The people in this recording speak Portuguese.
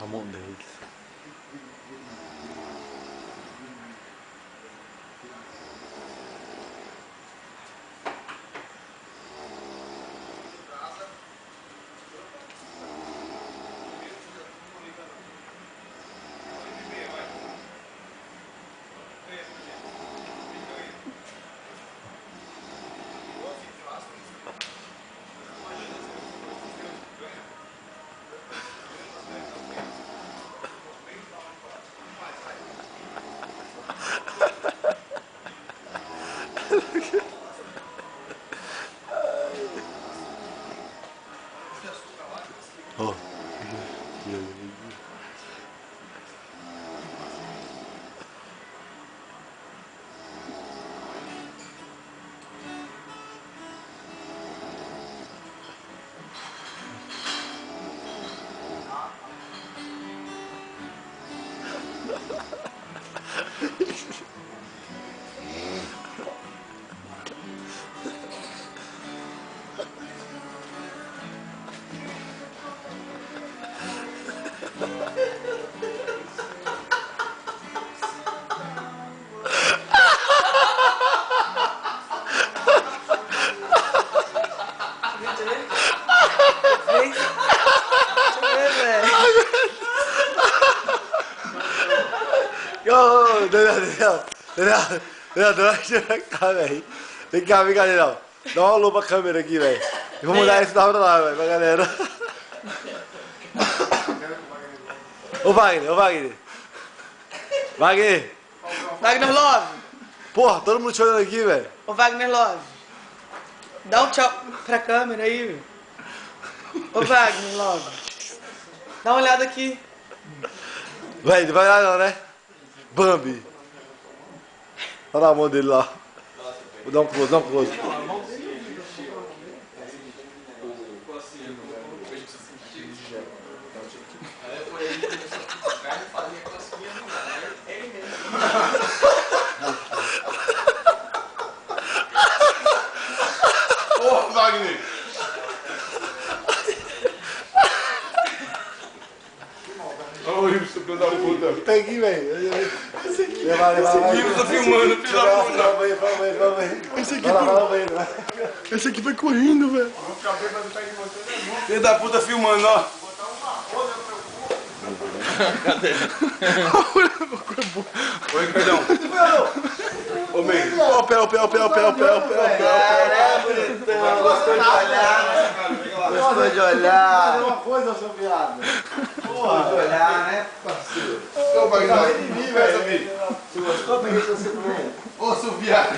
a mão deles. Oh. Cá, velho. Vem cá, Dedão. Dá um alô pra câmera aqui, velho. Eu vou mudar isso da hora lá, velho, pra galera. Ô Wagner. Wagner Love. Porra, todo mundo te olhando aqui, velho. Ô Wagner Love. Dá um tchau pra câmera aí, velho. Ô Wagner Love. Dá uma olhada aqui. Velho, não vai lá não, né? Bambi. Olha a mão dele lá. Vou dar um close. Ô, Wagner! Ô, Wilson, filho da puta! Pega aqui, velho. Esse aqui. Vai. Wilson tá filmando, filho da puta! Vamos aí. Esse aqui foi... Esse aqui foi correndo, velho. Vou ficar bem, mas não tá de você, filho da puta filmando, ó. Botar uma roda no meu cu. Cadê? Oi, perdão. Ô, meio. Ó, o pé. Caralho, bonitão. Gostou de olhar, né? Gostou de olhar. Fazer uma coisa, seu viado. Gostou de olhar, né, parceiro? Ô, Wagner, velho. Você gostou? Peguei você também. Ô, seu viado.